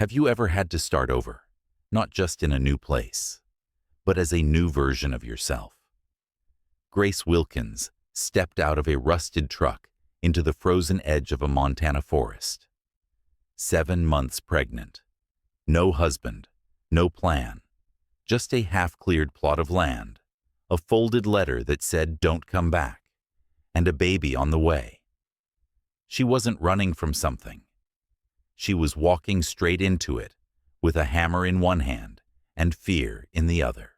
Have you ever had to start over, not just in a new place, but as a new version of yourself? Grace Wilkins stepped out of a rusted truck into the frozen edge of a Montana forest. 7 months pregnant. No husband, no plan, just a half-cleared plot of land, a folded letter that said, "Don't come back," and a baby on the way. She wasn't running from something. She was walking straight into it, with a hammer in one hand and fear in the other.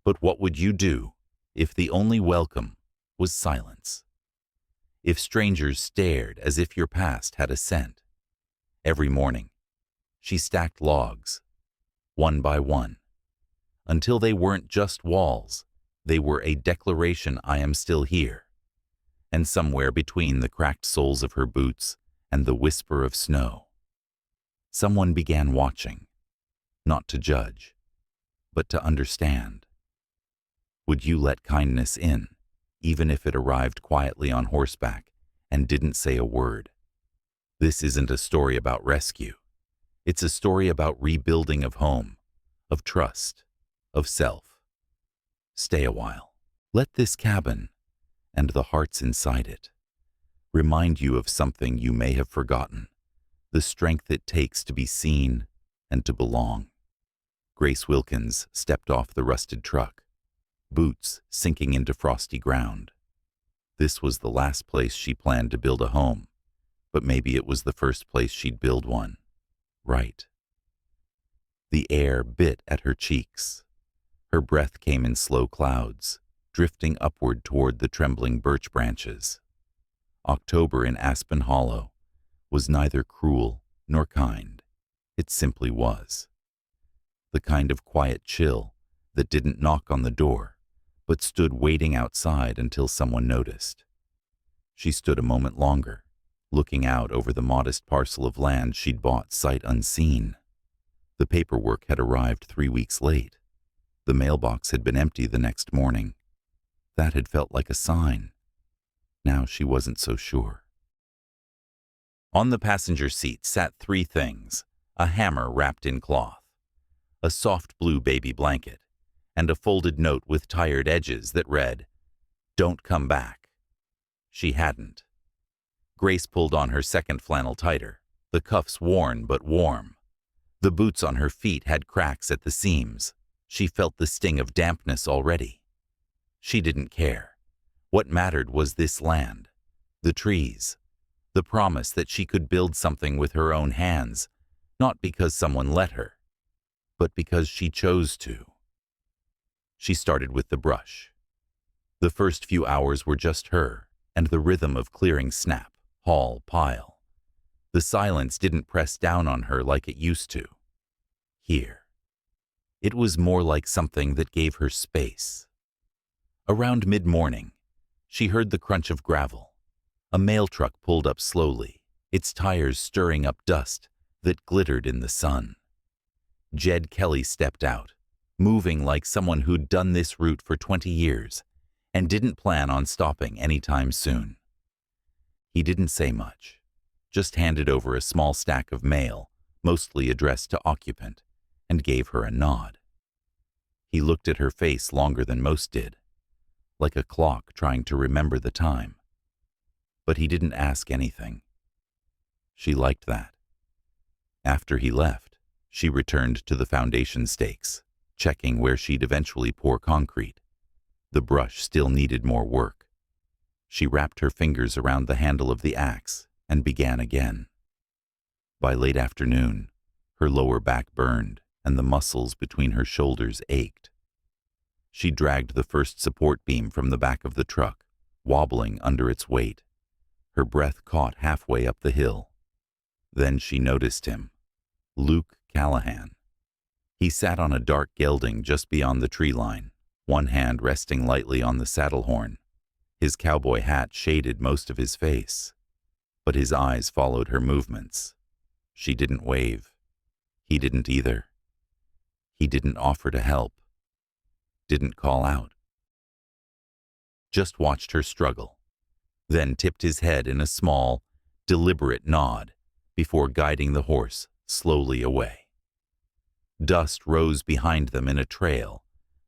But what would you do if the only welcome was silence? If strangers stared as if your past had a scent? Every morning, she stacked logs, one by one, until they weren't just walls, they were a declaration, "I am still here." And somewhere between the cracked soles of her boots and the whisper of snow, someone began watching, not to judge, but to understand. Would you let kindness in, even if it arrived quietly on horseback and didn't say a word? This isn't a story about rescue. It's a story about rebuilding of home, of trust, of self. Stay a while. Let this cabin, and the hearts inside it, remind you of something you may have forgotten, the strength it takes to be seen and to belong. Grace Wilkins stepped off the rusted truck, boots sinking into frosty ground. This was the last place she planned to build a home, but maybe it was the first place she'd build one. Right. The air bit at her cheeks. Her breath came in slow clouds, drifting upward toward the trembling birch branches. October in Aspen Hollow was neither cruel nor kind. It simply was. The kind of quiet chill that didn't knock on the door, but stood waiting outside until someone noticed. She stood a moment longer, looking out over the modest parcel of land she'd bought sight unseen. The paperwork had arrived 3 weeks late. The mailbox had been empty the next morning. That had felt like a sign. Now she wasn't so sure. On the passenger seat sat 3 things: a hammer wrapped in cloth, a soft blue baby blanket, and a folded note with tired edges that read, "Don't come back." She hadn't. Grace pulled on her second flannel tighter, the cuffs worn but warm. The boots on her feet had cracks at the seams. She felt the sting of dampness already. She didn't care. What mattered was this land, the trees, the promise that she could build something with her own hands, not because someone let her, but because she chose to. She started with the brush. The first few hours were just her and the rhythm of clearing snap, haul, pile. The silence didn't press down on her like it used to. Here. It was more like something that gave her space. Around mid-morning, she heard the crunch of gravel. A mail truck pulled up slowly, its tires stirring up dust that glittered in the sun. Jed Kelly stepped out, moving like someone who'd done this route for 20 years and didn't plan on stopping anytime soon. He didn't say much, just handed over a small stack of mail, mostly addressed to occupant, and gave her a nod. He looked at her face longer than most did, like a clock trying to remember the time. But he didn't ask anything. She liked that. After he left, she returned to the foundation stakes, checking where she'd eventually pour concrete. The brush still needed more work. She wrapped her fingers around the handle of the axe and began again. By late afternoon, her lower back burned and the muscles between her shoulders ached. She dragged the first support beam from the back of the truck, wobbling under its weight. Her breath caught halfway up the hill. Then she noticed him, Luke Callahan. He sat on a dark gelding just beyond the tree line, one hand resting lightly on the saddle horn. His cowboy hat shaded most of his face, but his eyes followed her movements. She didn't wave. He didn't either. He didn't offer to help. Didn't call out. Just watched her struggle, then tipped his head in a small, deliberate nod before guiding the horse slowly away. Dust rose behind them in a trail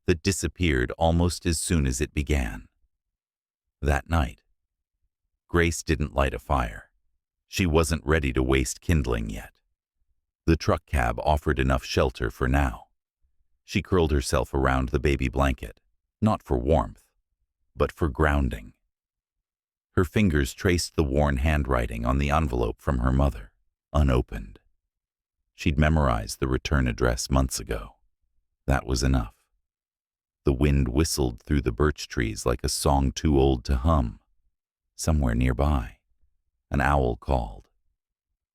that disappeared almost as soon as it began. That night, Grace didn't light a fire. She wasn't ready to waste kindling yet. The truck cab offered enough shelter for now. She curled herself around the baby blanket, not for warmth, but for grounding. Her fingers traced the worn handwriting on the envelope from her mother, unopened. She'd memorized the return address months ago. That was enough. The wind whistled through the birch trees like a song too old to hum. Somewhere nearby, an owl called.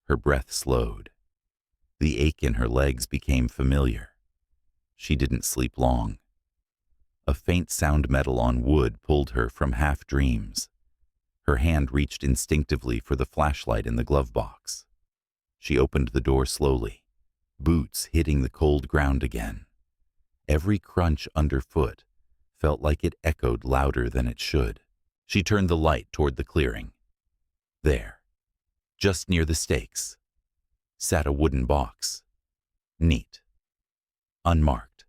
Her breath slowed. The ache in her legs became familiar. She didn't sleep long. A faint sound metal on wood pulled her from half-dreams. Her hand reached instinctively for the flashlight in the glove box. She opened the door slowly, boots hitting the cold ground again. Every crunch underfoot felt like it echoed louder than it should. She turned the light toward the clearing. There, just near the stakes, sat a wooden box. Neat. Unmarked.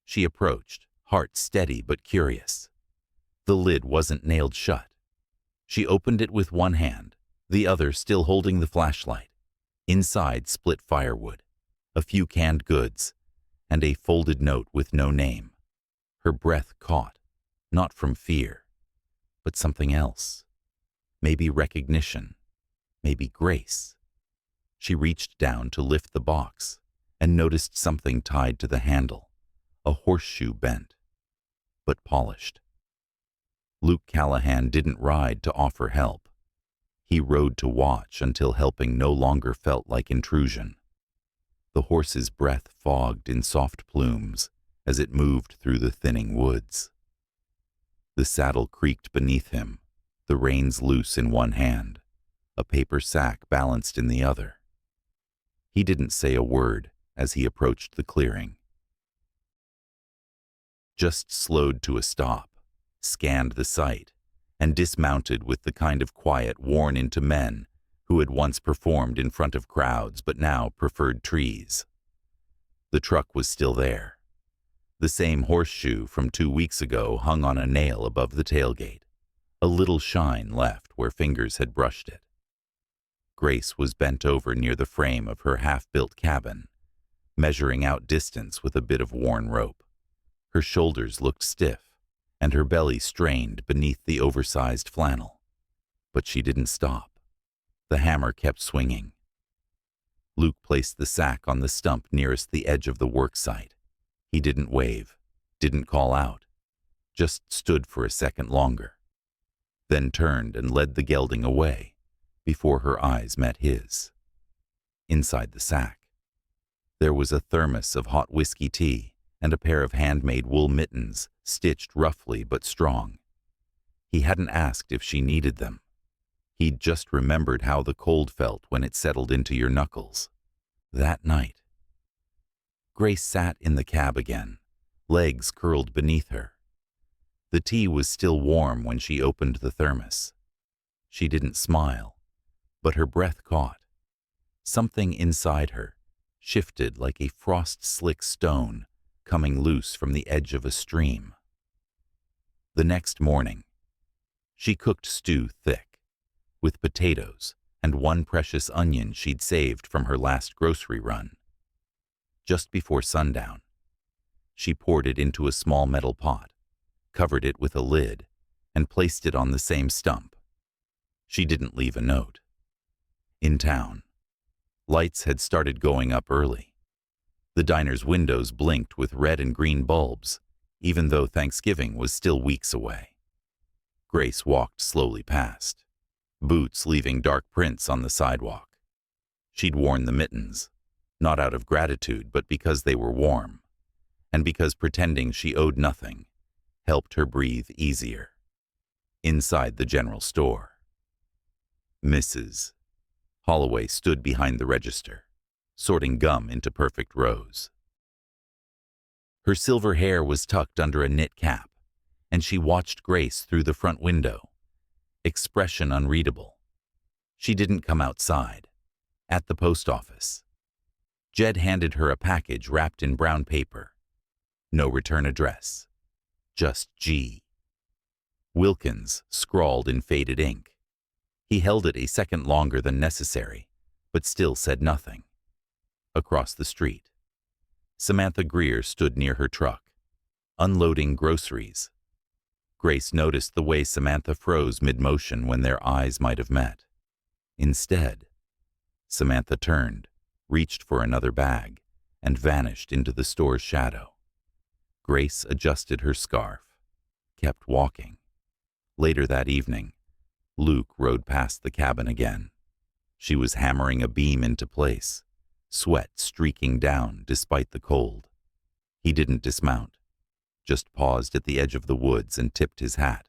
She approached, heart steady but curious. The lid wasn't nailed shut. She opened it with one hand, the other still holding the flashlight. Inside split firewood, a few canned goods, and a folded note with no name. Her breath caught, not from fear, but something else. Maybe recognition, maybe grace. She reached down to lift the box and noticed something tied to the handle, a horseshoe bent, but polished. Luke Callahan didn't ride to offer help. He rode to watch until helping no longer felt like intrusion. The horse's breath fogged in soft plumes as it moved through the thinning woods. The saddle creaked beneath him, the reins loose in one hand, a paper sack balanced in the other. He didn't say a word as he approached the clearing. Just slowed to a stop, scanned the site, and dismounted with the kind of quiet worn into men who had once performed in front of crowds but now preferred trees. The truck was still there. The same horseshoe from 2 weeks ago hung on a nail above the tailgate, a little shine left where fingers had brushed it. Grace was bent over near the frame of her half-built cabin, measuring out distance with a bit of worn rope. Her shoulders looked stiff, and her belly strained beneath the oversized flannel. But she didn't stop. The hammer kept swinging. Luke placed the sack on the stump nearest the edge of the work site. He didn't wave, didn't call out, just stood for a second longer, then turned and led the gelding away before her eyes met his. Inside the sack, there was a thermos of hot whiskey tea and a pair of handmade wool mittens, stitched roughly but strong. He hadn't asked if she needed them. He'd just remembered how the cold felt when it settled into your knuckles. That night. Grace sat in the cab again, legs curled beneath her. The tea was still warm when she opened the thermos. She didn't smile, but her breath caught. Something inside her shifted like a frost-slick stone coming loose from the edge of a stream. The next morning, she cooked stew thick, with potatoes and one precious onion she'd saved from her last grocery run. Just before sundown, she poured it into a small metal pot, covered it with a lid, and placed it on the same stump. She didn't leave a note. In town, lights had started going up early. The diner's windows blinked with red and green bulbs, even though Thanksgiving was still weeks away. Grace walked slowly past, boots leaving dark prints on the sidewalk. She'd worn the mittens, not out of gratitude but because they were warm, and because pretending she owed nothing helped her breathe easier. Inside the general store, Mrs. Holloway stood behind the register, sorting gum into perfect rows. Her silver hair was tucked under a knit cap, and she watched Grace through the front window, expression unreadable. She didn't come outside. At the post office, Jed handed her a package wrapped in brown paper. No return address. Just G. Wilkins scrawled in faded ink. He held it a second longer than necessary, but still said nothing. Across the street, Samantha Greer stood near her truck, unloading groceries. Grace noticed the way Samantha froze mid-motion when their eyes might have met. Instead, Samantha turned, reached for another bag, and vanished into the store's shadow. Grace adjusted her scarf, kept walking. Later that evening, Luke rode past the cabin again. She was hammering a beam into place, sweat streaking down despite the cold. He didn't dismount, just paused at the edge of the woods and tipped his hat.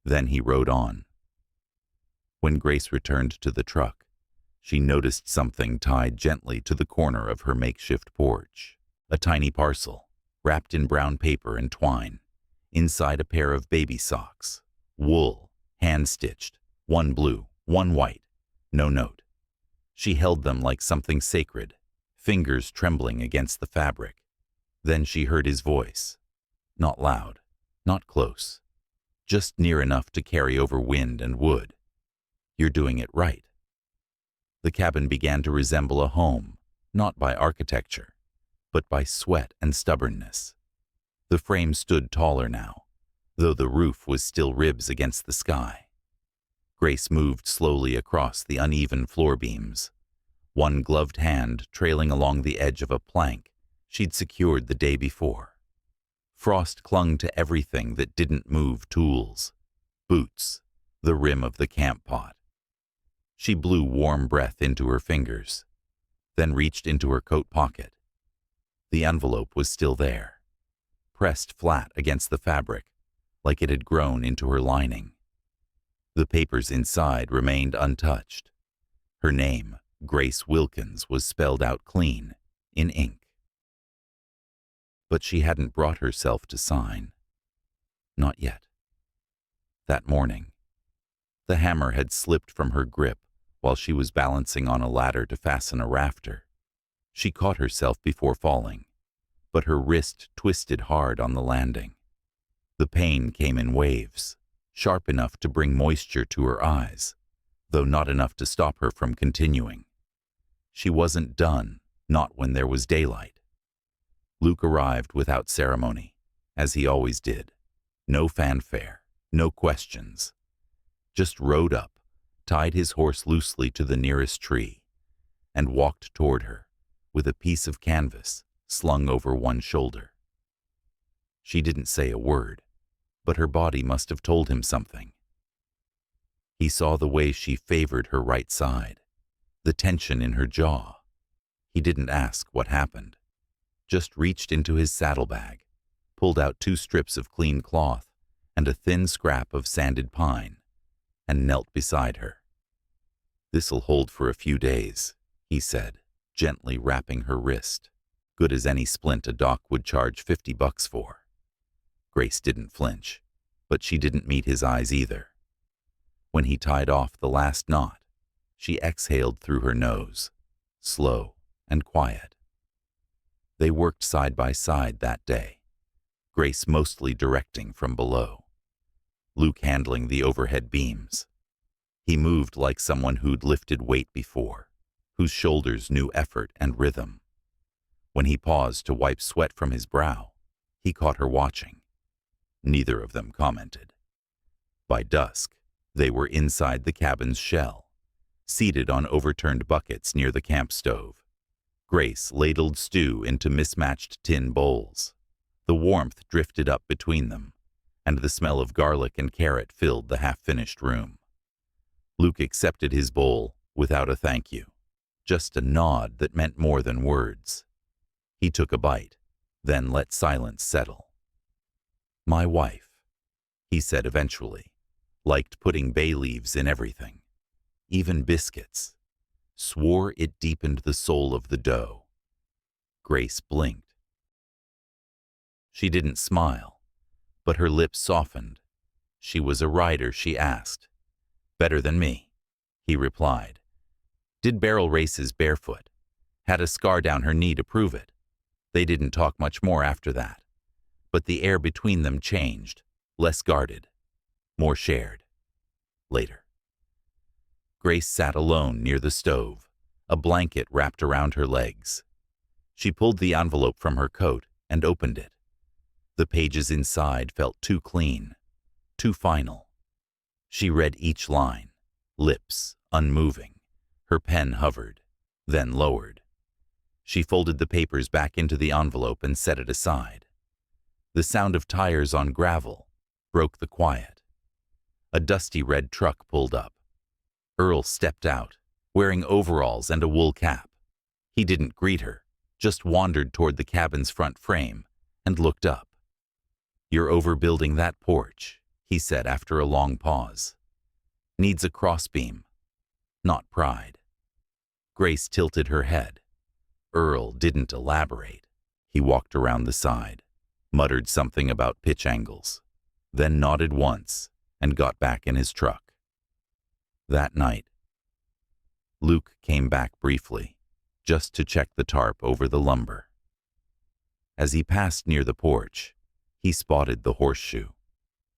Then he rode on. When Grace returned to the truck, she noticed something tied gently to the corner of her makeshift porch. A tiny parcel, wrapped in brown paper and twine, inside a pair of baby socks. Wool, hand-stitched, one blue, one white, no note. She held them like something sacred, fingers trembling against the fabric. Then she heard his voice. Not loud, not close, just near enough to carry over wind and wood. You're doing it right. The cabin began to resemble a home, not by architecture, but by sweat and stubbornness. The frame stood taller now, though the roof was still ribs against the sky. Grace moved slowly across the uneven floor beams, one gloved hand trailing along the edge of a plank she'd secured the day before. Frost clung to everything that didn't move: tools, boots, the rim of the camp pot. She blew warm breath into her fingers, then reached into her coat pocket. The envelope was still there, pressed flat against the fabric, like it had grown into her lining. The papers inside remained untouched. Her name, Grace Wilkins, was spelled out clean, in ink. But she hadn't brought herself to sign. Not yet. That morning, the hammer had slipped from her grip while she was balancing on a ladder to fasten a rafter. She caught herself before falling, but her wrist twisted hard on the landing. The pain came in waves, sharp enough to bring moisture to her eyes, though not enough to stop her from continuing. She wasn't done, not when there was daylight. Luke arrived without ceremony, as he always did. No fanfare, no questions. Just rode up, tied his horse loosely to the nearest tree, and walked toward her, with a piece of canvas slung over one shoulder. She didn't say a word, but her body must have told him something. He saw the way she favored her right side, the tension in her jaw. He didn't ask what happened, just reached into his saddlebag, pulled out 2 strips of clean cloth and a thin scrap of sanded pine, and knelt beside her. "This'll hold for a few days," he said, gently wrapping her wrist. Good as any splint a doc would charge $50 for. Grace didn't flinch, but she didn't meet his eyes either. When he tied off the last knot, she exhaled through her nose, slow and quiet. They worked side by side that day, Grace mostly directing from below, Luke handling the overhead beams. He moved like someone who'd lifted weight before, whose shoulders knew effort and rhythm. When he paused to wipe sweat from his brow, he caught her watching. Neither of them commented. By dusk, they were inside the cabin's shell, seated on overturned buckets near the camp stove. Grace ladled stew into mismatched tin bowls. The warmth drifted up between them, and the smell of garlic and carrot filled the half-finished room. Luke accepted his bowl without a thank you, just a nod that meant more than words. He took a bite, then let silence settle. "My wife," he said eventually, liked putting bay leaves in everything, even biscuits. Swore it deepened the soul of the dough. Grace blinked. She didn't smile, but her lips softened. She was a rider, she asked. "Better than me," he replied. "Did barrel races barefoot. Had a scar down her knee to prove it. They didn't talk much more after that. But the air between them changed, less guarded, more shared. Later. Grace sat alone near the stove, a blanket wrapped around her legs. She pulled the envelope from her coat and opened it. The pages inside felt too clean, too final. She read each line, lips unmoving. Her pen hovered, then lowered. She folded the papers back into the envelope and set it aside. The sound of tires on gravel broke the quiet. A dusty red truck pulled up. Earl stepped out, wearing overalls and a wool cap. He didn't greet her, just wandered toward the cabin's front frame and looked up. "You're overbuilding that porch," he said after a long pause. "Needs a crossbeam, not pride." Grace tilted her head. Earl didn't elaborate. He walked around the side, muttered something about pitch angles, then nodded once and got back in his truck. That night, Luke came back briefly, just to check the tarp over the lumber. As he passed near the porch, he spotted the horseshoe.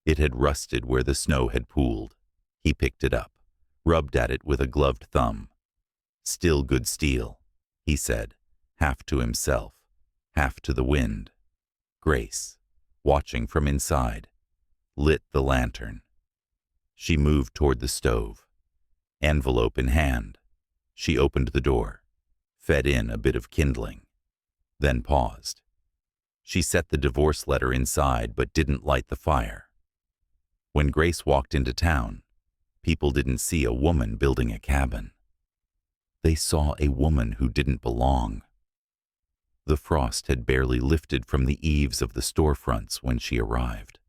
It had rusted where the snow had pooled. He picked it up, rubbed at it with a gloved thumb. "Still good steel," he said, half to himself, half to the wind. Grace, watching from inside, lit the lantern. She moved toward the stove. Envelope in hand, she opened the door, fed in a bit of kindling, then paused. She set the divorce letter inside but didn't light the fire. When Grace walked into town, people didn't see a woman building a cabin. They saw a woman who didn't belong. The frost had barely lifted from the eaves of the storefronts when she arrived.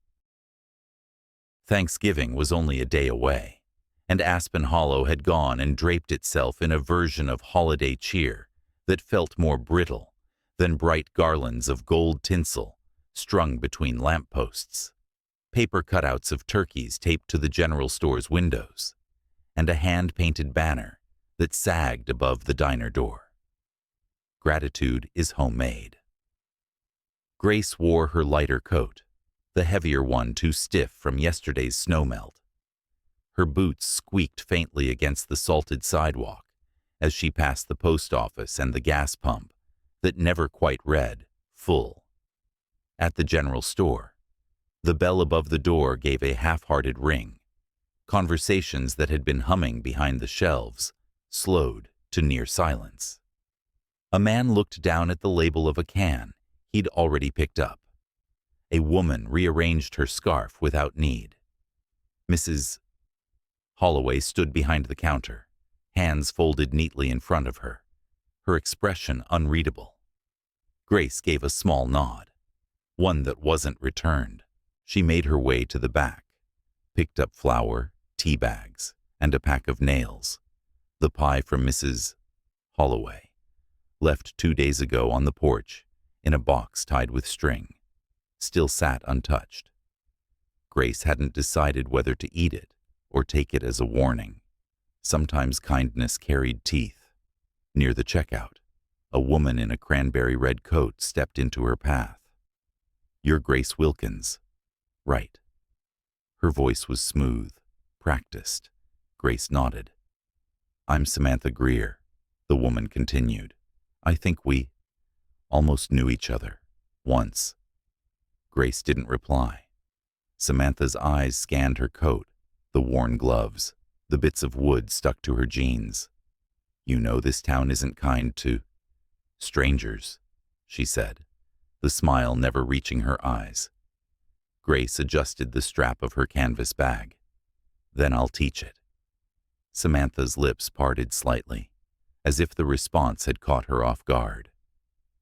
Thanksgiving was only a day away, and Aspen Hollow had gone and draped itself in a version of holiday cheer that felt more brittle than bright garlands of gold tinsel strung between lampposts, paper cutouts of turkeys taped to the general store's windows, and a hand-painted banner that sagged above the diner door. Gratitude is homemade. Grace wore her lighter coat, the heavier one too stiff from yesterday's snowmelt. Her boots squeaked faintly against the salted sidewalk as she passed the post office and the gas pump that never quite read full. At the general store, the bell above the door gave a half-hearted ring. Conversations that had been humming behind the shelves slowed to near silence. A man looked down at the label of a can he'd already picked up. A woman rearranged her scarf without need. Mrs. Holloway stood behind the counter, hands folded neatly in front of her, her expression unreadable. Grace gave a small nod, one that wasn't returned. She made her way to the back, picked up flour, tea bags, and a pack of nails. The pie from Mrs. Holloway, left 2 days ago on the porch in a box tied with string, still sat untouched. Grace hadn't decided whether to eat it or take it as a warning. Sometimes kindness carried teeth. Near the checkout, a woman in a cranberry red coat stepped into her path. "You're Grace Wilkins, right?" Her voice was smooth, practiced. Grace nodded. "I'm Samantha Greer," the woman continued. "I think we almost knew each other, once." Grace didn't reply. Samantha's eyes scanned her coat, the worn gloves, the bits of wood stuck to her jeans. "You know this town isn't kind to strangers," she said, the smile never reaching her eyes. Grace adjusted the strap of her canvas bag. "Then I'll teach it." Samantha's lips parted slightly, as if the response had caught her off guard.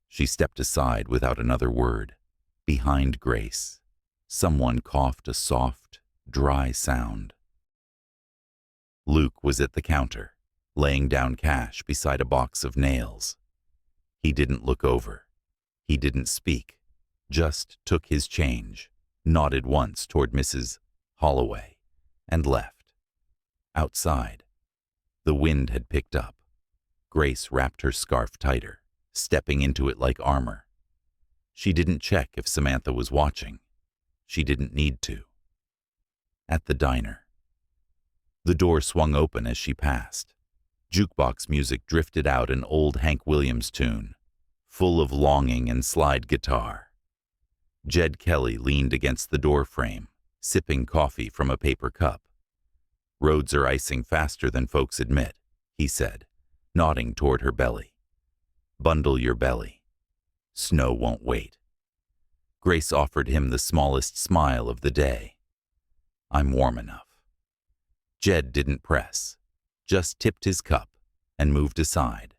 She stepped aside without another word. Behind Grace, someone coughed a soft, dry sound. Luke was at the counter, laying down cash beside a box of nails. He didn't look over. He didn't speak, just took his change, nodded once toward Mrs. Holloway, and left. Outside, the wind had picked up. Grace wrapped her scarf tighter. stepping into it like armor. She didn't check if Samantha was watching. She didn't need to. At the diner. The door swung open as she passed. Jukebox music drifted out an old Hank Williams tune, full of longing and slide guitar. Jed Kelly leaned against the door frame, sipping coffee from a paper cup. "Roads are icing faster than folks admit," he said, nodding toward her belly. "Bundle your belly. Snow won't wait." Grace offered him the smallest smile of the day. "I'm warm enough." Jed didn't press, just tipped his cup and moved aside.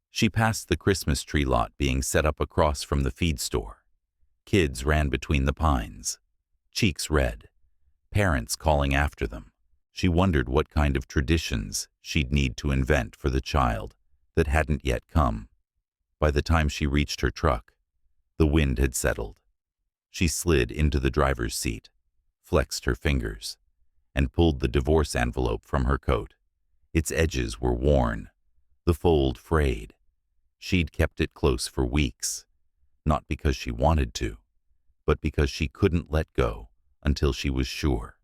She passed the Christmas tree lot being set up across from the feed store. Kids ran between the pines, cheeks red, parents calling after them. She wondered what kind of traditions she'd need to invent for the child that hadn't yet come. By the time she reached her truck, the wind had settled. She slid into the driver's seat, flexed her fingers, and pulled the divorce envelope from her coat. Its edges were worn, the fold frayed. She'd kept it close for weeks, not because she wanted to, but because she couldn't let go until she was sure.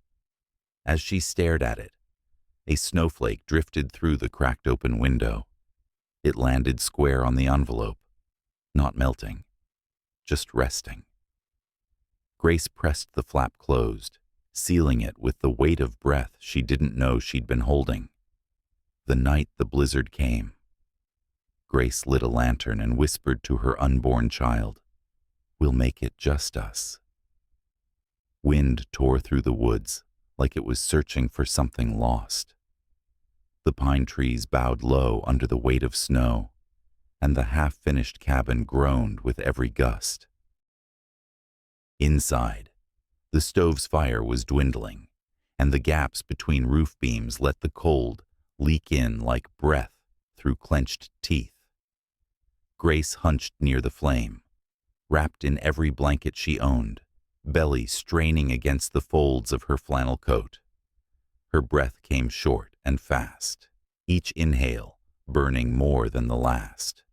As she stared at it, a snowflake drifted through the cracked open window. It landed square on the envelope, not melting, just resting. Grace pressed the flap closed, sealing it with the weight of breath she didn't know she'd been holding. The night the blizzard came. Grace lit a lantern and whispered to her unborn child, "We'll make it just us." Wind tore through the woods like it was searching for something lost. The pine trees bowed low under the weight of snow, and the half-finished cabin groaned with every gust. Inside, the stove's fire was dwindling, and the gaps between roof beams let the cold leak in like breath through clenched teeth. Grace hunched near the flame, wrapped in every blanket she owned, belly straining against the folds of her flannel coat. Her breath came short and fast, each inhale burning more than the last.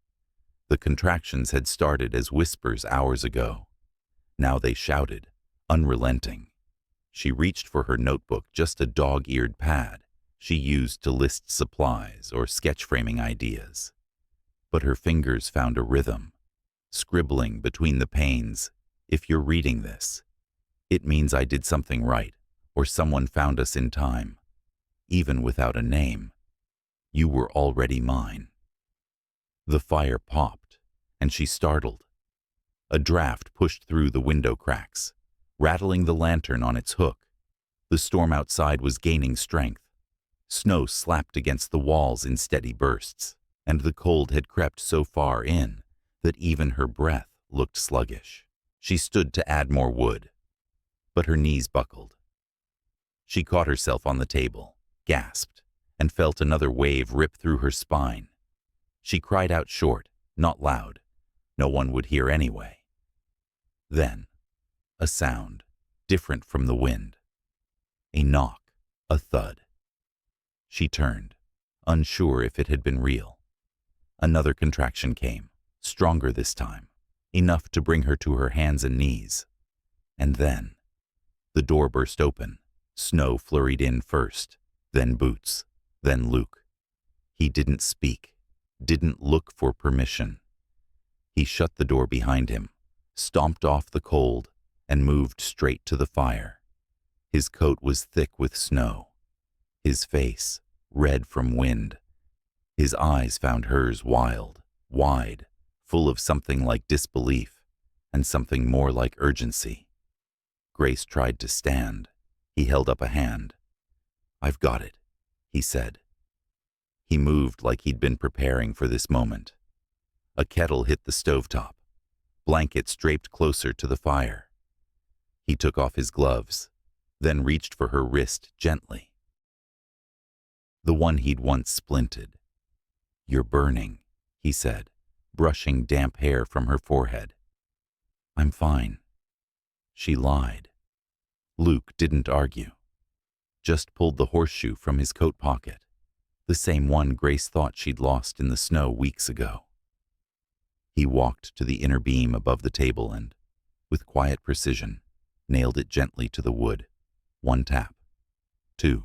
The contractions had started as whispers hours ago. Now they shouted, unrelenting. She reached for her notebook, just a dog-eared pad she used to list supplies or sketch framing ideas. But her fingers found a rhythm, scribbling between the panes. "If you're reading this, it means I did something right, or someone found us in time. Even without a name, you were already mine." The fire popped, and she startled. A draft pushed through the window cracks, rattling the lantern on its hook. The storm outside was gaining strength. Snow slapped against the walls in steady bursts, and the cold had crept so far in that even her breath looked sluggish. She stood to add more wood, but her knees buckled. She caught herself on the table, gasped, and felt another wave rip through her spine. She cried out short, not loud. No one would hear anyway. Then, a sound, different from the wind. A knock, a thud. She turned, unsure if it had been real. Another contraction came, stronger this time, enough to bring her to her hands and knees. And then, the door burst open. Snow flurried in first, then Boots, then Luke. He didn't speak, didn't look for permission. He shut the door behind him, stomped off the cold, and moved straight to the fire. His coat was thick with snow, his face red from wind. His eyes found hers wild, wide, full of something like disbelief and something more like urgency. Grace tried to stand. He held up a hand. "I've got it," he said. He moved like he'd been preparing for this moment. A kettle hit the stovetop. Blankets draped closer to the fire. He took off his gloves, then reached for her wrist gently. The one he'd once splinted. "You're burning," he said, brushing damp hair from her forehead. "I'm fine." She lied. Luke didn't argue, just pulled the horseshoe from his coat pocket, the same one Grace thought she'd lost in the snow weeks ago. He walked to the inner beam above the table and, with quiet precision, nailed it gently to the wood. 1 tap. 2.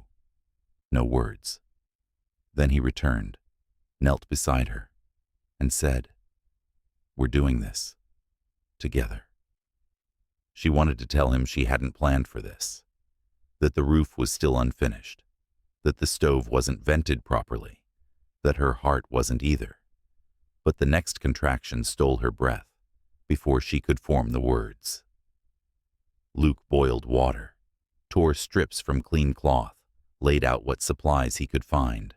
No words. Then he returned, knelt beside her, and said, "We're doing this. Together." She wanted to tell him she hadn't planned for this, that the roof was still unfinished, that the stove wasn't vented properly, that her heart wasn't either. But the next contraction stole her breath before she could form the words. Luke boiled water, tore strips from clean cloth, laid out what supplies he could find.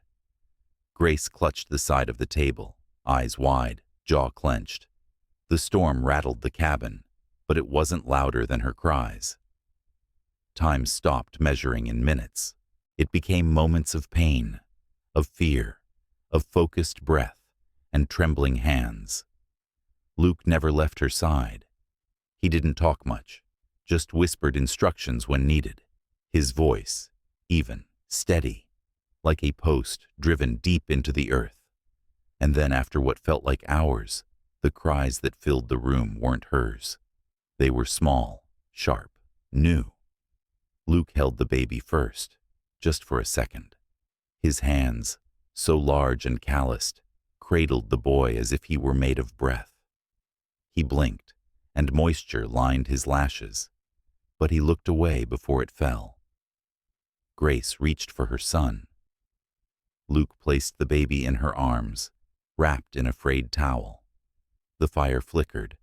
Grace clutched the side of the table, eyes wide, jaw clenched. The storm rattled the cabin, but it wasn't louder than her cries. Time stopped measuring in minutes. It became moments of pain, of fear, of focused breath and trembling hands. Luke never left her side. He didn't talk much, just whispered instructions when needed. His voice, even, steady, like a post driven deep into the earth. And then after what felt like hours, the cries that filled the room weren't hers. They were small, sharp, new. Luke held the baby first, just for a second. His hands, so large and calloused, cradled the boy as if he were made of breath. He blinked, and moisture lined his lashes, but he looked away before it fell. Grace reached for her son. Luke placed the baby in her arms, wrapped in a frayed towel. The fire flickered,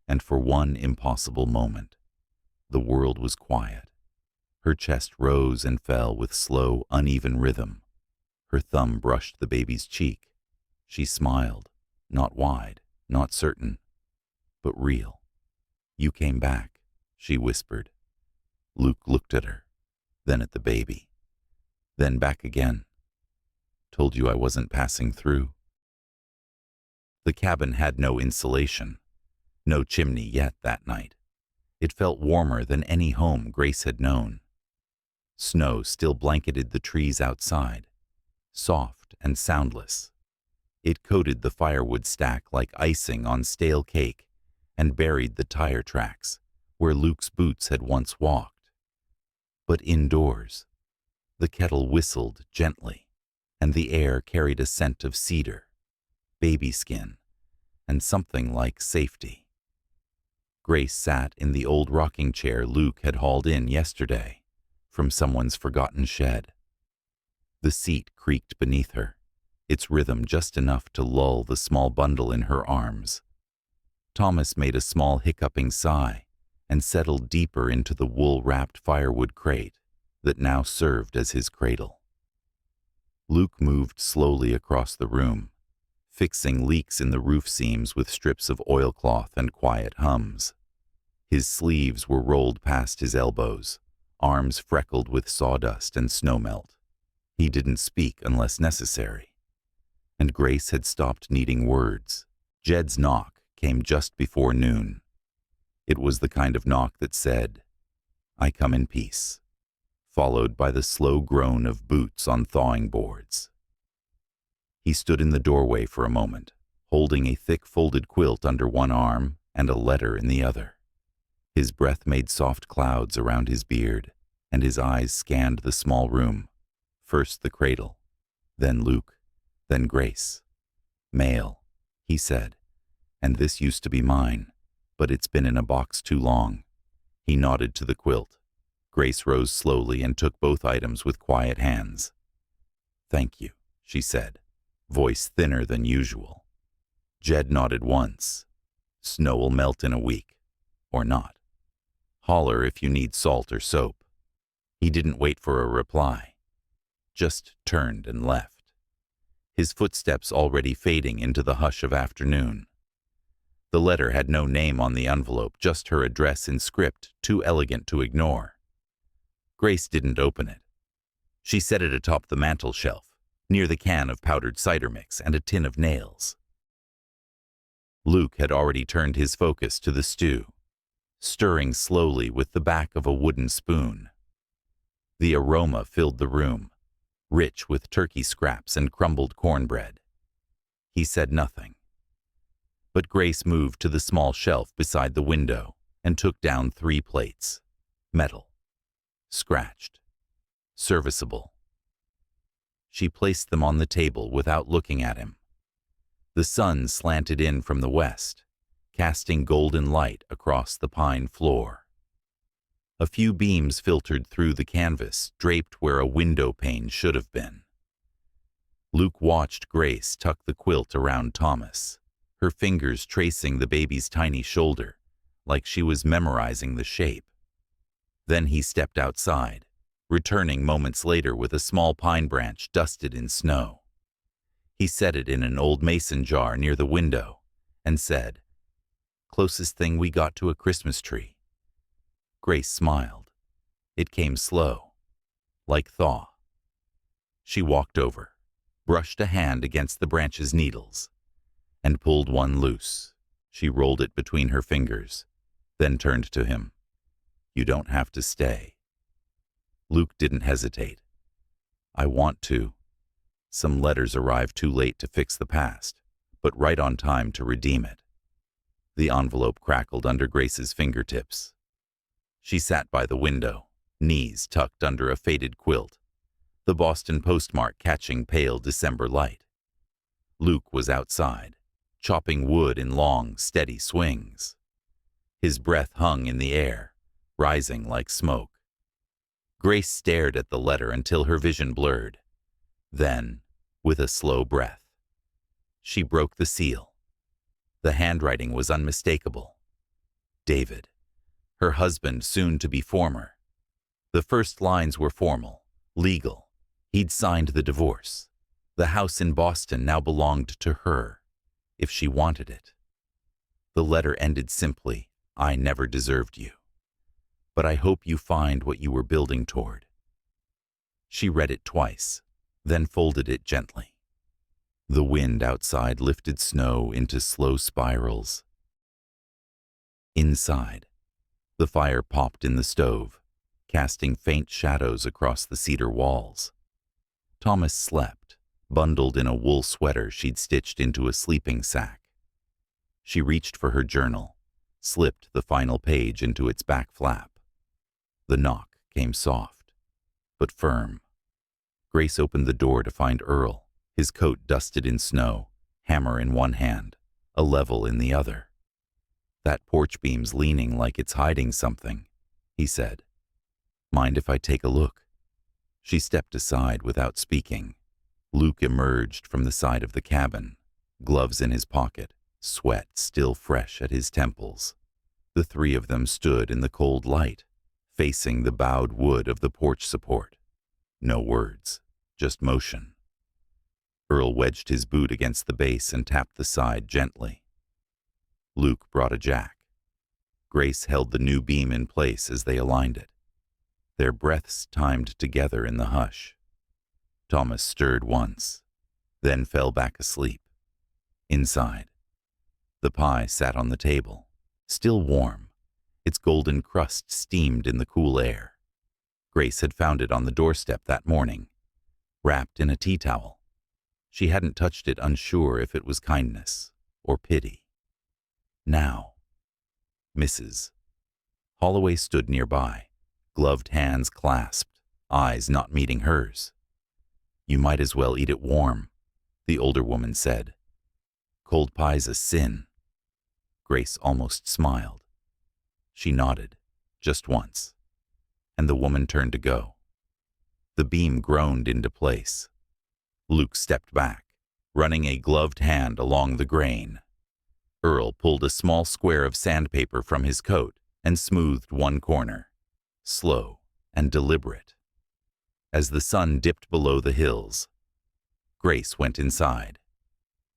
and for one impossible moment, the world was quiet. Her chest rose and fell with slow, uneven rhythm. Her thumb brushed the baby's cheek. She smiled, not wide, not certain, but real. "You came back," she whispered. Luke looked at her, then at the baby, then back again. "Told you I wasn't passing through." The cabin had no insulation, no chimney yet that night. It felt warmer than any home Grace had known. Snow still blanketed the trees outside, soft and soundless. It coated the firewood stack like icing on stale cake and buried the tire tracks where Luke's boots had once walked. But indoors, the kettle whistled gently, and the air carried a scent of cedar, baby skin, and something like safety. Grace sat in the old rocking chair Luke had hauled in yesterday from someone's forgotten shed. The seat creaked beneath her, its rhythm just enough to lull the small bundle in her arms. Thomas made a small hiccuping sigh and settled deeper into the wool-wrapped firewood crate that now served as his cradle. Luke moved slowly across the room, fixing leaks in the roof seams with strips of oilcloth and quiet hums. His sleeves were rolled past his elbows, arms freckled with sawdust and snowmelt. He didn't speak unless necessary. And Grace had stopped needing words. Jed's knock came just before noon. It was the kind of knock that said, "I come in peace," followed by the slow groan of boots on thawing boards. He stood in the doorway for a moment, holding a thick folded quilt under one arm and a letter in the other. His breath made soft clouds around his beard, and his eyes scanned the small room. First the cradle, then Luke, then Grace. "Mail," he said, "and this used to be mine, but it's been in a box too long." He nodded to the quilt. Grace rose slowly and took both items with quiet hands. "Thank you," she said, voice thinner than usual. Jed nodded once. "Snow'll melt in a week, or not. Holler if you need salt or soap." He didn't wait for a reply, just turned and left, his footsteps already fading into the hush of afternoon. The letter had no name on the envelope, just her address in script too elegant to ignore. Grace didn't open it. She set it atop the mantel shelf, near the can of powdered cider mix and a tin of nails. Luke had already turned his focus to the stew, stirring slowly with the back of a wooden spoon. The aroma filled the room, rich with turkey scraps and crumbled cornbread. He said nothing. But Grace moved to the small shelf beside the window and took down 3 plates. Metal. Scratched. Serviceable. She placed them on the table without looking at him. The sun slanted in from the west, casting golden light across the pine floor. A few beams filtered through the canvas, draped where a window pane should have been. Luke watched Grace tuck the quilt around Thomas, her fingers tracing the baby's tiny shoulder, like she was memorizing the shape. Then he stepped outside, returning moments later with a small pine branch dusted in snow. He set it in an old mason jar near the window and said, "Closest thing we got to a Christmas tree." Grace smiled. It came slow, like thaw. She walked over, brushed a hand against the branch's needles, and pulled one loose. She rolled it between her fingers, then turned to him. "You don't have to stay." Luke didn't hesitate. "I want to." Some letters arrived too late to fix the past, but right on time to redeem it. The envelope crackled under Grace's fingertips. She sat by the window, knees tucked under a faded quilt, the Boston postmark catching pale December light. Luke was outside, chopping wood in long, steady swings. His breath hung in the air, rising like smoke. Grace stared at the letter until her vision blurred. Then, with a slow breath, she broke the seal. The handwriting was unmistakable. David, her husband, soon to be former. The first lines were formal, legal. He'd signed the divorce. The house in Boston now belonged to her, if she wanted it. The letter ended simply, "I never deserved you, but I hope you find what you were building toward." She read it twice, then folded it gently. The wind outside lifted snow into slow spirals. Inside, the fire popped in the stove, casting faint shadows across the cedar walls. Thomas slept, bundled in a wool sweater she'd stitched into a sleeping sack. She reached for her journal, slipped the final page into its back flap. The knock came soft, but firm. Grace opened the door to find Earl, his coat dusted in snow, hammer in one hand, a level in the other. "That porch beam's leaning like it's hiding something," he said. "Mind if I take a look?" She stepped aside without speaking. Luke emerged from the side of the cabin, gloves in his pocket, sweat still fresh at his temples. The 3 of them stood in the cold light, facing the bowed wood of the porch support. No words, just motion. Earl wedged his boot against the base and tapped the side gently. Luke brought a jack. Grace held the new beam in place as they aligned it. Their breaths timed together in the hush. Thomas stirred once, then fell back asleep. Inside, the pie sat on the table, still warm, its golden crust steamed in the cool air. Grace had found it on the doorstep that morning, wrapped in a tea towel. She hadn't touched it, unsure if it was kindness or pity. Now, Mrs. Holloway stood nearby, gloved hands clasped, eyes not meeting hers. "You might as well eat it warm," the older woman said. "Cold pie's a sin." Grace almost smiled. She nodded, just once, and the woman turned to go. The beam groaned into place. Luke stepped back, running a gloved hand along the grain. Earl pulled a small square of sandpaper from his coat and smoothed one corner, slow and deliberate. As the sun dipped below the hills, Grace went inside.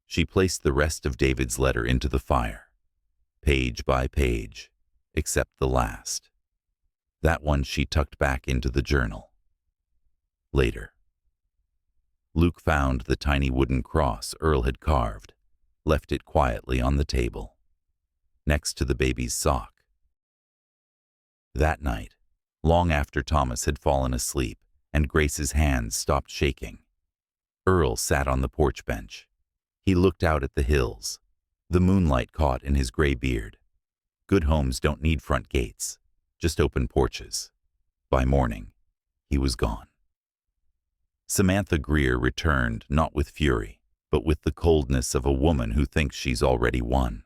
She placed the rest of David's letter into the fire, page by page, except the last. That one she tucked back into the journal. Later, Luke found the tiny wooden cross Earl had carved, left it quietly on the table, next to the baby's sock. That night, long after Thomas had fallen asleep and Grace's hands stopped shaking, Earl sat on the porch bench. He looked out at the hills, The moonlight caught in his gray beard. Good homes don't need front gates, just open porches. By morning, he was gone. Samantha Greer returned not with fury, but with the coldness of a woman who thinks she's already won.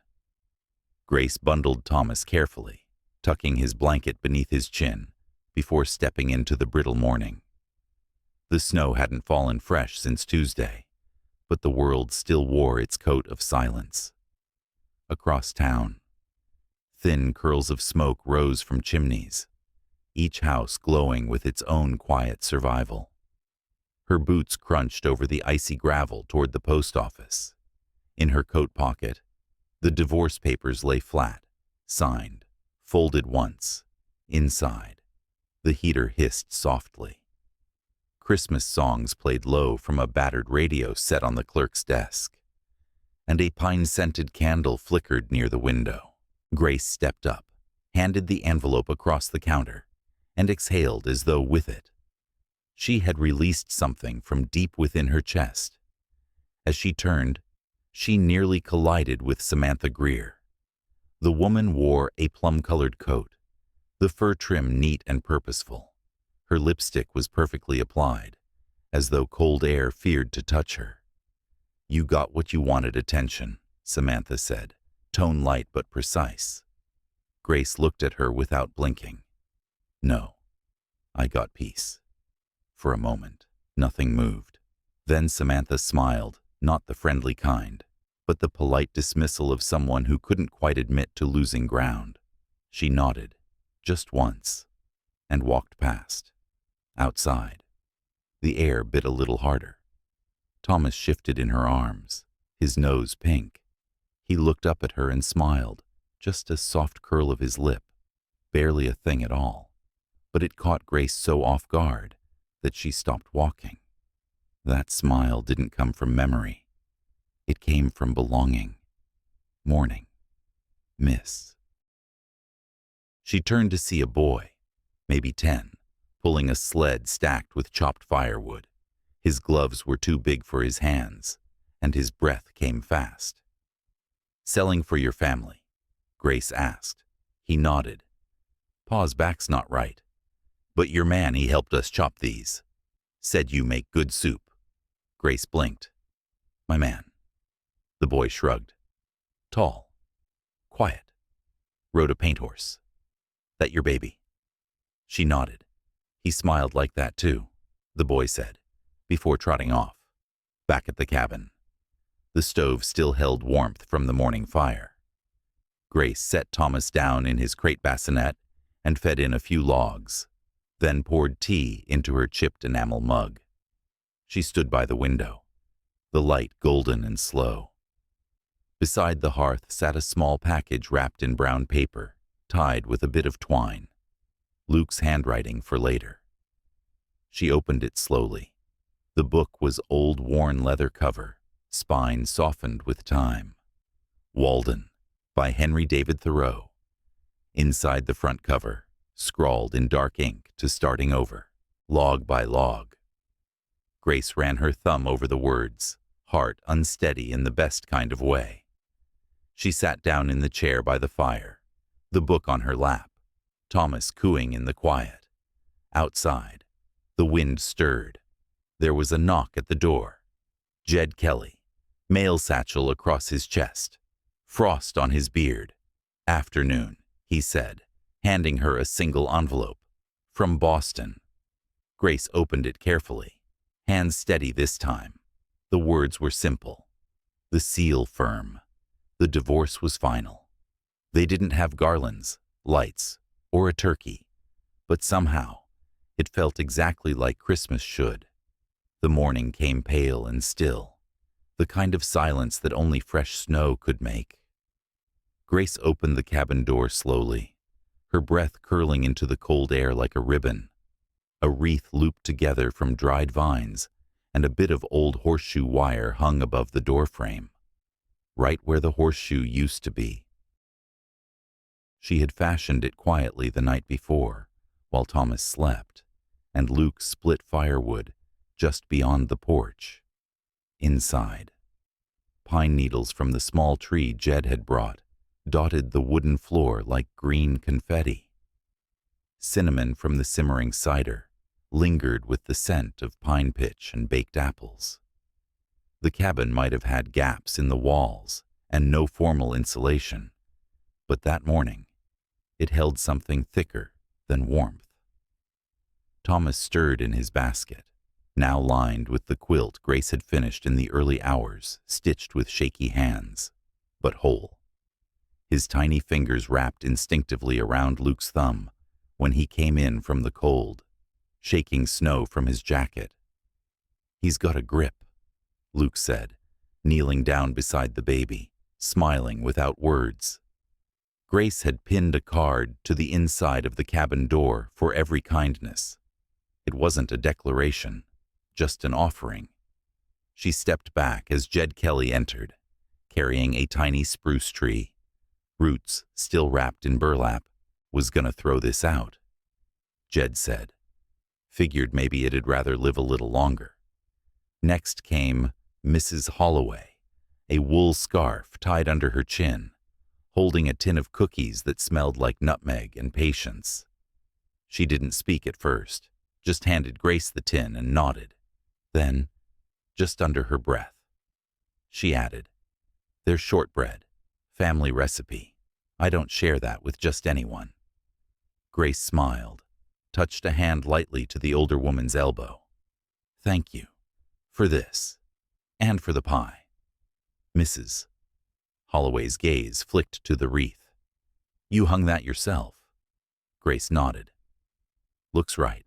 Grace bundled Thomas carefully, tucking his blanket beneath his chin, before stepping into the brittle morning. The snow hadn't fallen fresh since Tuesday, but the world still wore its coat of silence. Across town, thin curls of smoke rose from chimneys, each house glowing with its own quiet survival. Her boots crunched over the icy gravel toward the post office. In her coat pocket, the divorce papers lay flat, signed, folded once. Inside, the heater hissed softly. Christmas songs played low from a battered radio set on the clerk's desk, and a pine-scented candle flickered near the window. Grace stepped up, handed the envelope across the counter, and exhaled as though with it she had released something from deep within her chest. As she turned, she nearly collided with Samantha Greer. The woman wore a plum-colored coat, the fur trim neat and purposeful. Her lipstick was perfectly applied, as though cold air feared to touch her. "You got what you wanted, attention," Samantha said, tone light but precise. Grace looked at her without blinking. "No, I got peace." For a moment, nothing moved. Then Samantha smiled, not the friendly kind, but the polite dismissal of someone who couldn't quite admit to losing ground. She nodded, just once, and walked past. Outside, the air bit a little harder. Thomas shifted in her arms, his nose pink. He looked up at her and smiled, just a soft curl of his lip, barely a thing at all. But it caught Grace so off guard that she stopped walking. That smile didn't come from memory. It came from belonging. Morning. Miss. She turned to see a boy, maybe 10, pulling a sled stacked with chopped firewood. His gloves were too big for his hands, and his breath came fast. "Selling for your family?" Grace asked. He nodded. "Pa's back's not right, but your man, he helped us chop these. Said you make good soup." Grace blinked. "My man." The boy shrugged. "Tall. Quiet. Rode a paint horse. That your baby?" She nodded. "He smiled like that too," the boy said, before trotting off. Back at the cabin, the stove still held warmth from the morning fire. Grace set Thomas down in his crate bassinet and fed in a few logs, then poured tea into her chipped enamel mug. She stood by the window, the light golden and slow. Beside the hearth sat a small package wrapped in brown paper, tied with a bit of twine. Luke's handwriting for later. She opened it slowly. The book was old worn leather cover, spine softened with time. Walden, by Henry David Thoreau. Inside the front cover, scrawled in dark ink to starting over, log by log. Grace ran her thumb over the words, heart unsteady in the best kind of way. She sat down in the chair by the fire, the book on her lap, Thomas cooing in the quiet. Outside, the wind stirred. There was a knock at the door. Jed Kelly, mail satchel across his chest, frost on his beard. "Afternoon," he said, handing her a single envelope. "From Boston." Grace opened it carefully, hands steady this time. The words were simple. The seal firm. The divorce was final. They didn't have garlands, lights, or a turkey, but somehow it felt exactly like Christmas should. The morning came pale and still, the kind of silence that only fresh snow could make. Grace opened the cabin door slowly, her breath curling into the cold air like a ribbon. A wreath looped together from dried vines, and a bit of old horseshoe wire hung above the doorframe, right where the horseshoe used to be. She had fashioned it quietly the night before, while Thomas slept, and Luke split firewood just beyond the porch. Inside, pine needles from the small tree Jed had brought dotted the wooden floor like green confetti. Cinnamon from the simmering cider lingered with the scent of pine pitch and baked apples. The cabin might have had gaps in the walls and no formal insulation, but that morning it held something thicker than warmth. Thomas stirred in his basket, now lined with the quilt Grace had finished in the early hours, stitched with shaky hands, but whole. His tiny fingers wrapped instinctively around Luke's thumb when he came in from the cold, shaking snow from his jacket. "He's got a grip," Luke said, kneeling down beside the baby, smiling without words. Grace had pinned a card to the inside of the cabin door for every kindness. It wasn't a declaration, just an offering. She stepped back as Jed Kelly entered, carrying a tiny spruce tree. Roots, still wrapped in burlap, was gonna throw this out. Jed said. Figured maybe it'd rather live a little longer. Next came Mrs. Holloway, a wool scarf tied under her chin, holding a tin of cookies that smelled like nutmeg and patience. She didn't speak at first, just handed Grace the tin and nodded. Then, just under her breath, she added, "They're shortbread, family recipe. I don't share that with just anyone." Grace smiled, touched a hand lightly to the older woman's elbow. "Thank you. For this. And for the pie." Mrs. Holloway's gaze flicked to the wreath. "You hung that yourself?" Grace nodded. "Looks right,"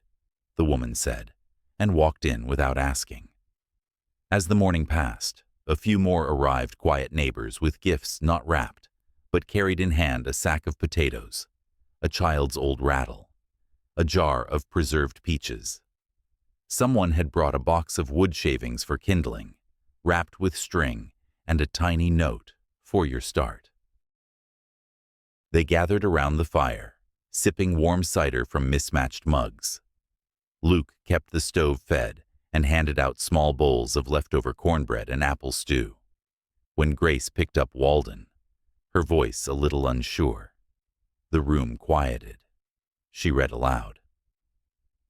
the woman said, and walked in without asking. As the morning passed, a few more arrived quiet neighbors with gifts not wrapped, but carried in hand a sack of potatoes, a child's old rattle, a jar of preserved peaches. Someone had brought a box of wood shavings for kindling, wrapped with string and a tiny note for your start. They gathered around the fire, sipping warm cider from mismatched mugs. Luke kept the stove fed and handed out small bowls of leftover cornbread and apple stew. When Grace picked up Walden, her voice a little unsure, the room quieted. She read aloud.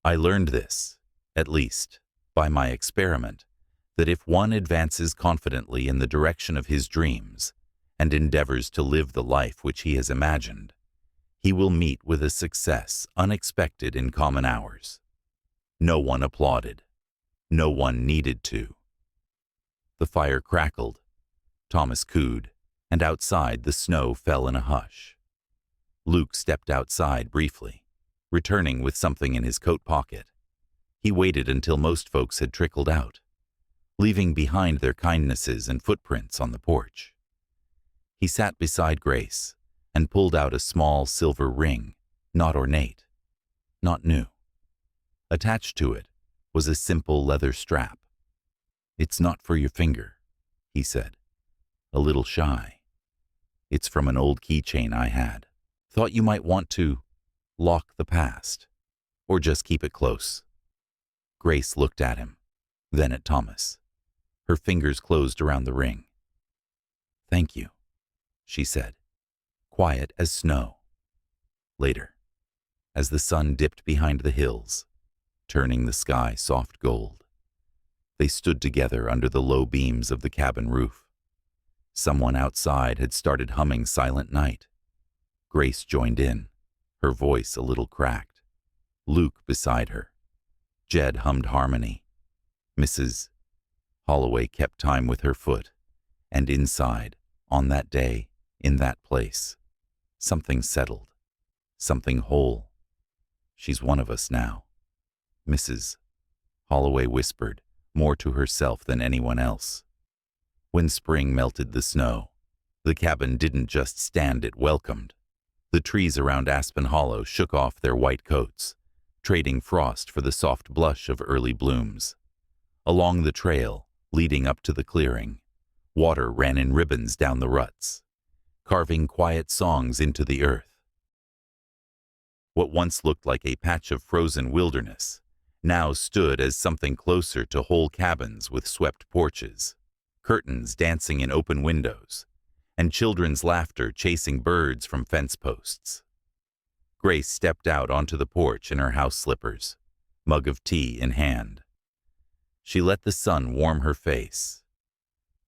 "I learned this, at least, by my experiment, that if one advances confidently in the direction of his dreams and endeavors to live the life which he has imagined, he will meet with a success unexpected in common hours. No one applauded. No one needed to." The fire crackled. Thomas cooed, and outside the snow fell in a hush. Luke stepped outside briefly, returning with something in his coat pocket. He waited until most folks had trickled out, leaving behind their kindnesses and footprints on the porch. He sat beside Grace and pulled out a small silver ring, not ornate, not new. Attached to it was a simple leather strap. "It's not for your finger," he said, a little shy. "It's from an old keychain I had. Thought you might want to lock the past, or just keep it close." Grace looked at him, then at Thomas. Her fingers closed around the ring. "Thank you," she said, quiet as snow. Later, as the sun dipped behind the hills, turning the sky soft gold, they stood together under the low beams of the cabin roof. Someone outside had started humming Silent Night. Grace joined in, her voice a little cracked. Luke beside her. Jed hummed harmony. Mrs. Holloway kept time with her foot, and inside, on that day, in that place, something settled, something whole. "She's one of us now," Mrs. Holloway whispered, more to herself than anyone else. When spring melted the snow, the cabin didn't just stand, it welcomed. The trees around Aspen Hollow shook off their white coats, trading frost for the soft blush of early blooms. Along the trail, leading up to the clearing, water ran in ribbons down the ruts, carving quiet songs into the earth. What once looked like a patch of frozen wilderness now stood as something closer to whole cabins with swept porches. curtains dancing in open windows, and children's laughter chasing birds from fence posts. Grace stepped out onto the porch in her house slippers, mug of tea in hand. She let the sun warm her face.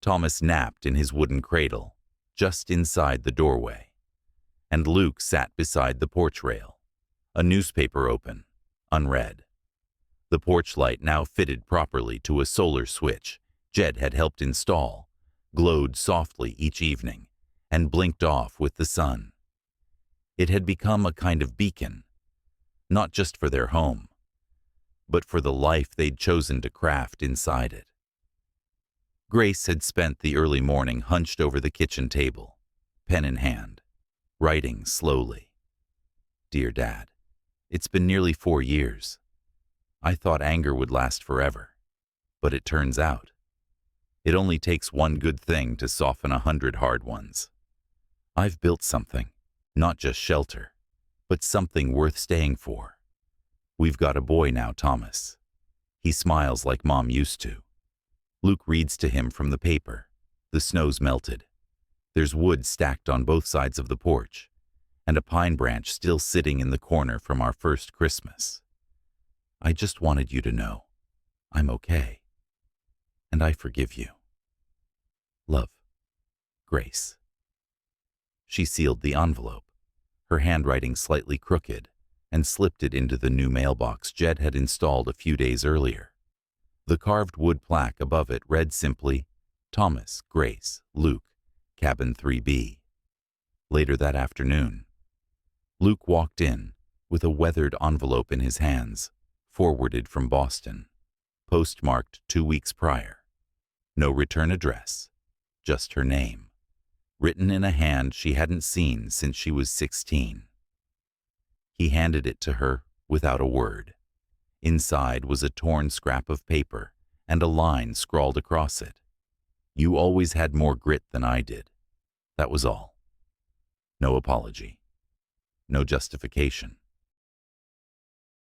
Thomas napped in his wooden cradle, just inside the doorway, and Luke sat beside the porch rail, a newspaper open, unread. The porch light, now fitted properly to a solar switch Jed had helped install, glowed softly each evening and blinked off with the sun. It had become a kind of beacon, not just for their home, but for the life they'd chosen to craft inside it. Grace had spent the early morning hunched over the kitchen table, pen in hand, writing slowly. Dear Dad, it's been nearly 4 years. I thought anger would last forever, but it turns out it only takes one good thing to soften 100 hard ones. I've built something, not just shelter, but something worth staying for. We've got a boy now, Thomas. He smiles like Mom used to. Luke reads to him from the paper. The snow's melted. There's wood stacked on both sides of the porch, and a pine branch still sitting in the corner from our first Christmas. I just wanted you to know I'm okay, and I forgive you. Love, Grace. She sealed the envelope, her handwriting slightly crooked, and slipped it into the new mailbox Jed had installed a few days earlier. The carved wood plaque above it read simply, Thomas, Grace, Luke, Cabin 3B. Later that afternoon, Luke walked in with a weathered envelope in his hands, forwarded from Boston, postmarked 2 weeks prior. No return address, just her name, written in a hand she hadn't seen since she was 16. He handed it to her without a word. Inside was a torn scrap of paper and a line scrawled across it. You always had more grit than I did. That was all. No apology. No justification.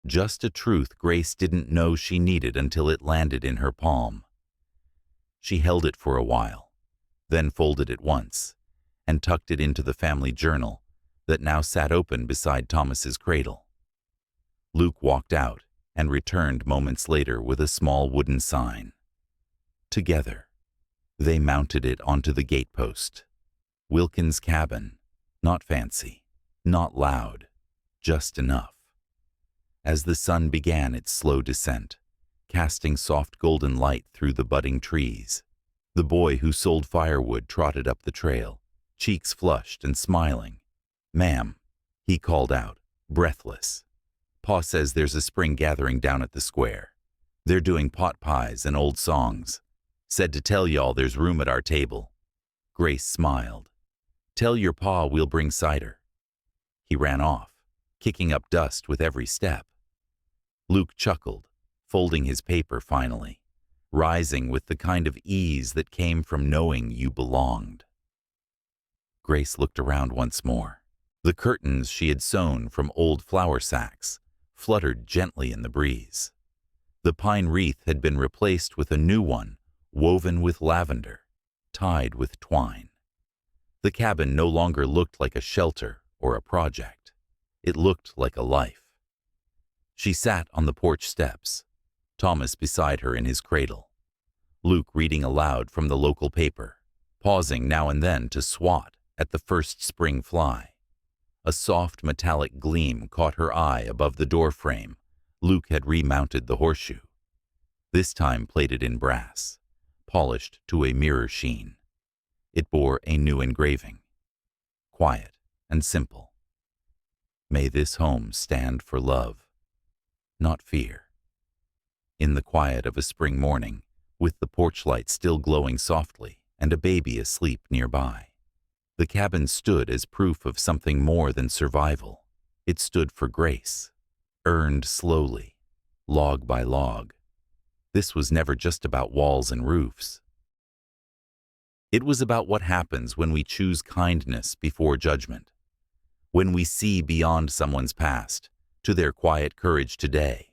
Just a truth Grace didn't know she needed until it landed in her palm. She held it for a while, then folded it once, and tucked it into the family journal that now sat open beside Thomas's cradle. Luke walked out and returned moments later with a small wooden sign. Together, they mounted it onto the gatepost. Wilkins' cabin, not fancy, not loud, just enough. As the sun began its slow descent, casting soft golden light through the budding trees, the boy who sold firewood trotted up the trail, cheeks flushed and smiling. Ma'am, he called out, breathless. Pa says there's a spring gathering down at the square. They're doing pot pies and old songs. Said to tell y'all there's room at our table. Grace smiled. Tell your pa we'll bring cider. He ran off, kicking up dust with every step. Luke chuckled, folding his paper finally, rising with the kind of ease that came from knowing you belonged. Grace looked around once more. The curtains she had sewn from old flour sacks fluttered gently in the breeze. The pine wreath had been replaced with a new one, woven with lavender, tied with twine. The cabin no longer looked like a shelter or a project. It looked like a life. She sat on the porch steps, Thomas beside her in his cradle, Luke reading aloud from the local paper, pausing now and then to swat at the first spring fly. A soft metallic gleam caught her eye above the door frame. Luke had remounted the horseshoe, this time plated in brass, polished to a mirror sheen. It bore a new engraving, quiet and simple. May this home stand for love, not fear. In the quiet of a spring morning, with the porch light still glowing softly and a baby asleep nearby, the cabin stood as proof of something more than survival. It stood for grace, earned slowly, log by log. This was never just about walls and roofs. It was about what happens when we choose kindness before judgment, when we see beyond someone's past to their quiet courage today,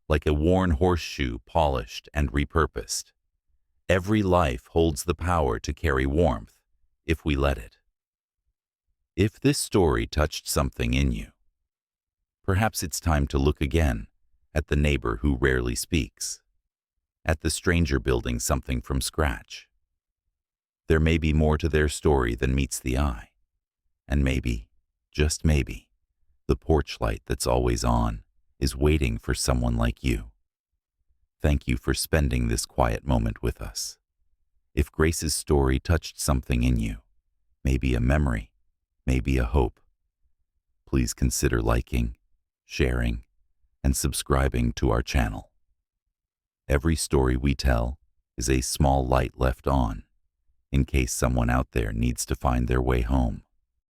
like a worn horseshoe polished and repurposed. Every life holds the power to carry warmth if we let it. If this story touched something in you, perhaps it's time to look again at the neighbor who rarely speaks, at the stranger building something from scratch. There may be more to their story than meets the eye, and maybe, just maybe, the porch light that's always on is waiting for someone like you. Thank you for spending this quiet moment with us. If Grace's story touched something in you, maybe a memory, maybe a hope, please consider liking, sharing, and subscribing to our channel. Every story we tell is a small light left on, in case someone out there needs to find their way home.